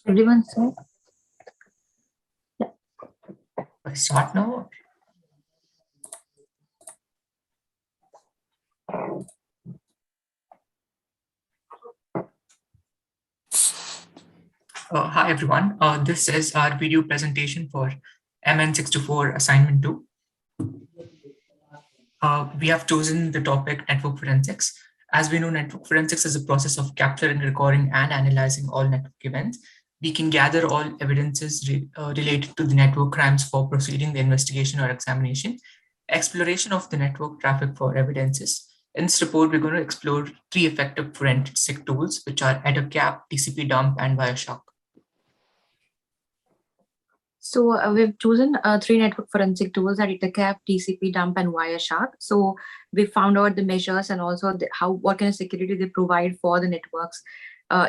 Everyone said. Start now. Hi everyone. This is our video presentation for MN624 assignment 2. We have chosen the topic network forensics. As we know, network forensics is a process of capturing, recording, and analyzing all network events. We can gather all evidences related to the network crimes for proceeding the investigation or examination, exploration of the network traffic for evidences. In this report, we're going to explore 3 effective forensic tools, which are EtherCap, TCP dump, and Wireshark. So we've chosen 3 network forensic tools at EtherCap, TCP dump, and Wireshark. So we found out the measures and also what kind of security they provide for the networks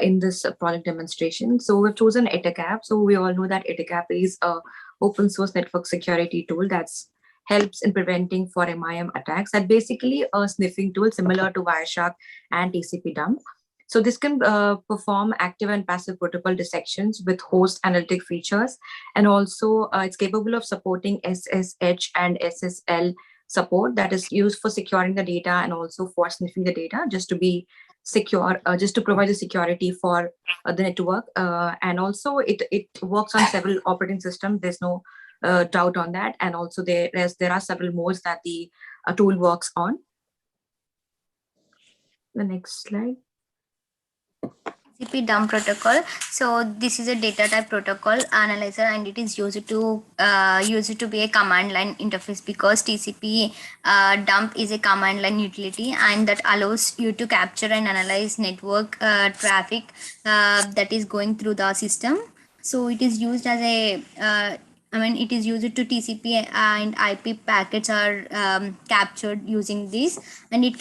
in this project demonstration. So we've chosen EtherCap. So we all know that EtherCap is a open source network security tool that's helps in preventing for MIM attacks. That basically a sniffing tool similar to Wireshark and TCP dump. So this can perform active and passive protocol dissections with host analytic features. And also it's capable of supporting SSH and SSL support that is used for securing the data and also for sniffing the data just to be secure, just to provide the security for the network. And also it works on several operating systems. There's no doubt on that. And also there are several modes that the tool works on. The next slide. TCP dump protocol. So this is a data type protocol analyzer, and it is used to be a command line interface because TCP dump is a command line utility, and that allows you to capture and analyze network traffic that is going through the system. So it is used as a it is used to TCP and IP packets are captured using this, and it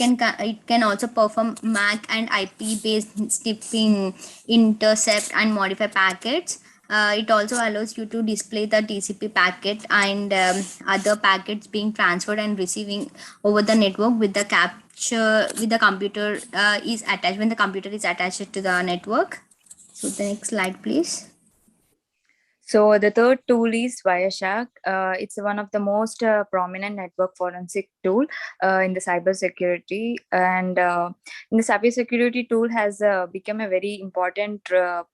can also perform MAC and IP based sniffing, intercept and modify packets. It also allows you to display the TCP packet and other packets being transferred and receiving over the network with the capture with the computer is attached when the computer is attached to the network. So the next slide, please. So the third tool is Wireshark. It's one of the most prominent network forensic tool in the cybersecurity, and in the cybersecurity tool has become a very important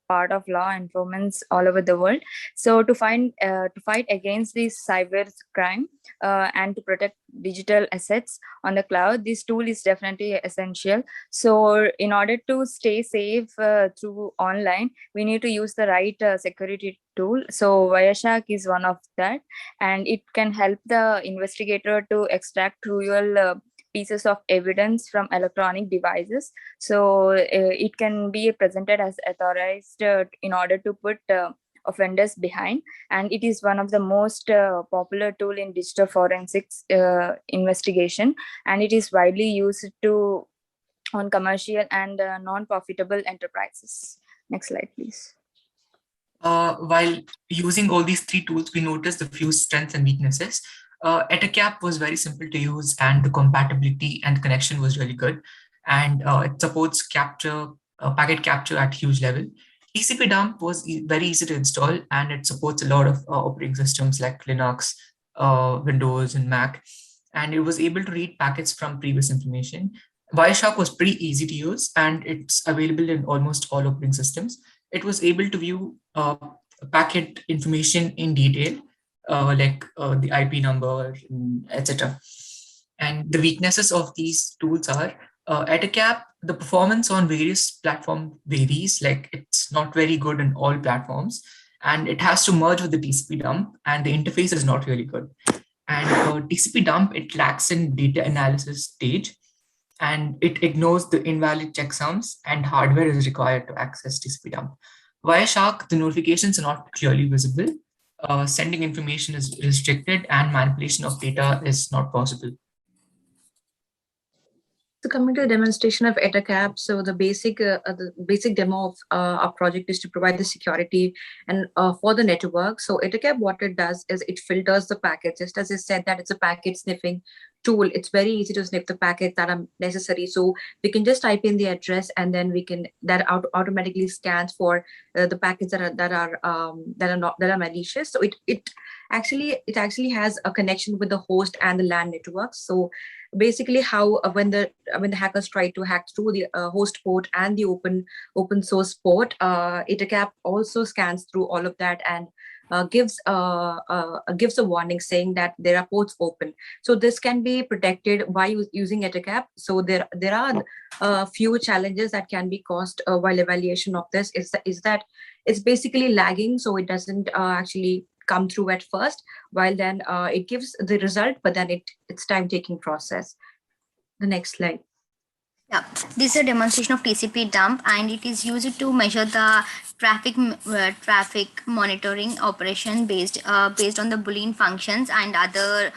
part of law enforcement all over the world. So to fight against this cyber crime and to protect digital assets on the cloud, this tool is definitely essential. So in order to stay safe through online, we need to use the right security tool. So Wireshark is one of that, and it can help the investigator to extract crucial pieces of evidence from electronic devices. So it can be presented as authorized in order to put offenders behind, and it is one of the most popular tool in digital forensics investigation, and it is widely used on commercial and non-profitable enterprises. Next slide, please. While using all these 3 tools, we noticed a few strengths and weaknesses. EtherCap was very simple to use, and the compatibility and connection was really good. And it supports packet capture at huge level. TCP dump was very easy to install, and it supports a lot of operating systems like Linux, Windows, and Mac. And it was able to read packets from previous information. Wireshark was pretty easy to use, and it's available in almost all operating systems. It was able to view packet information in detail, like the IP number, etc. And the weaknesses of these tools are EtherCap, the performance on various platforms varies, like it's not very good in all platforms, and it has to merge with the TCP dump, and the interface is not really good. And TCP dump, it lacks in data analysis stage, and it ignores the invalid checksums, and hardware is required to access TCP dump. Wireshark, the notifications are not clearly visible, sending information is restricted, and manipulation of data is not possible. So coming to the demonstration of EtherCap, so the basic demo of our project is to provide the security and for the network. So EtherCap, what it does is it filters the packets. Just as I said that it's a packet sniffing tool, it's very easy to snip the packets that are necessary. So we can just type in the address, and then that automatically scans for the packets that are malicious. So it actually has a connection with the host and the LAN network. So basically, how when the hackers try to hack through the host port and the open source port, EtherCap also scans through all of that and gives a warning saying that there are ports open. So this can be protected by using EtherCap. So there are a few challenges that can be caused while evaluation of this. Is that it's basically lagging, so it doesn't actually come through at first, while then it gives the result, but then it's time taking process. The next slide. Yeah, this is a demonstration of TCP dump, and it is used to measure the traffic monitoring operation based on the Boolean functions and other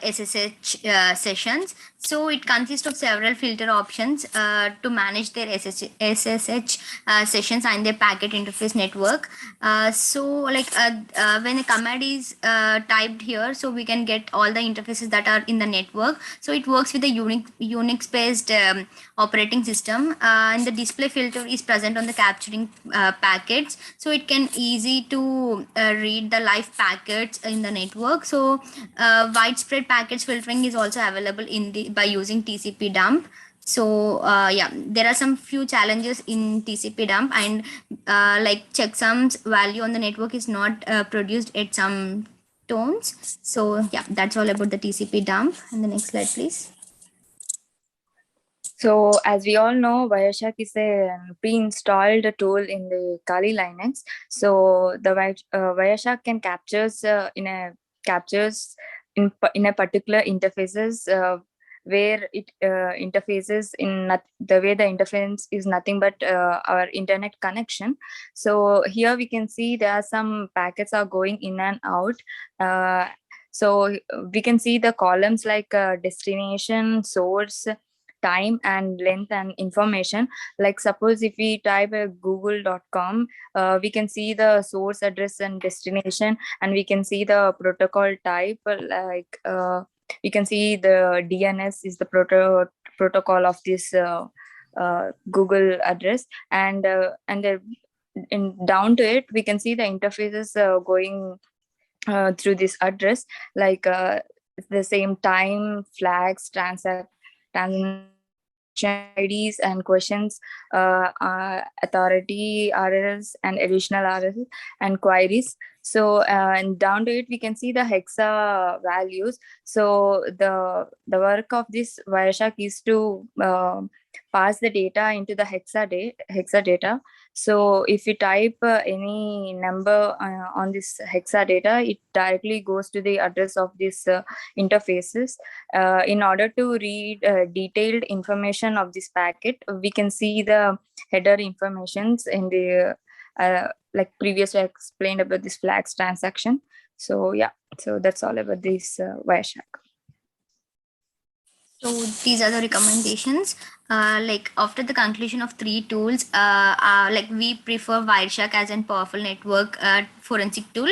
SSH sessions. So it consists of several filter options to manage their SSH sessions and their packet interface network. When a command is typed here, so we can get all the interfaces that are in the network. So it works with a Unix based operating system, and the display filter is present on the capturing packets, so it can easy to read the live packets in the network. So widespread packets filtering is also available by using TCP dump. So there are some few challenges in TCP dump, and like checksums value on the network is not produced at some tones. So yeah, that's all about the TCP dump. And the next slide, please. So as we all know, Wireshark is a pre-installed tool in the Kali Linux. So the Wireshark can captures in a particular interfaces where it interfaces in the way the interface is nothing but our internet connection. So here we can see there are some packets are going in and out. So we can see the columns like destination, source, time and length and information. Like suppose if we type google.com, we can see the source address and destination, and we can see the protocol type, like we can see the DNS is the protocol of this Google address, and down to it we can see the interfaces going through this address, like the same time, flags, transaction IDs and questions, authority RLs and additional RLs and queries. So and down to it we can see the hexa values. So the work of this Wireshark is to pass the data into the hexa data. So if you type any number on this hexa data, it directly goes to the address of this interfaces. In order to read detailed information of this packet, we can see the header informations in the like previously explained about this flags transaction. So yeah, so that's all about this Wireshark. So these are the recommendations. Like after the conclusion of 3 tools, like we prefer Wireshark as a powerful network forensic tool,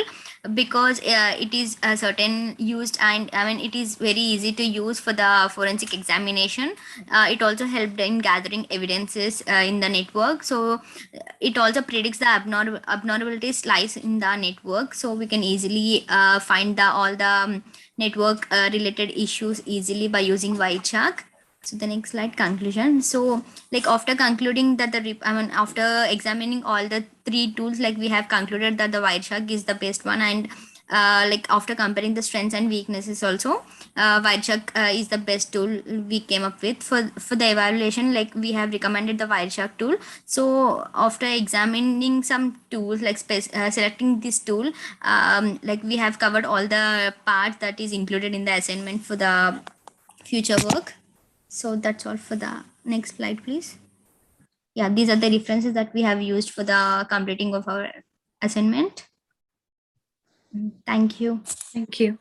because it is certain used, and I mean it is very easy to use for the forensic examination. It also helped in gathering evidences in the network. So it also predicts the abnormalities lies in the network, so we can easily find all the network related issues easily by using Wireshark. So the next slide, conclusion. So like after concluding that after examining all the 3 tools, like we have concluded that the Wireshark is the best one, and like after comparing the strengths and weaknesses also, Wireshark is the best tool we came up with for the evaluation. Like we have recommended the Wireshark tool. So after examining some tools, like selecting this tool, like we have covered all the parts that is included in the assignment for the future work. So that's all for the next slide, please. Yeah, these are the references that we have used for the completing of our assignment. Thank you. Thank you.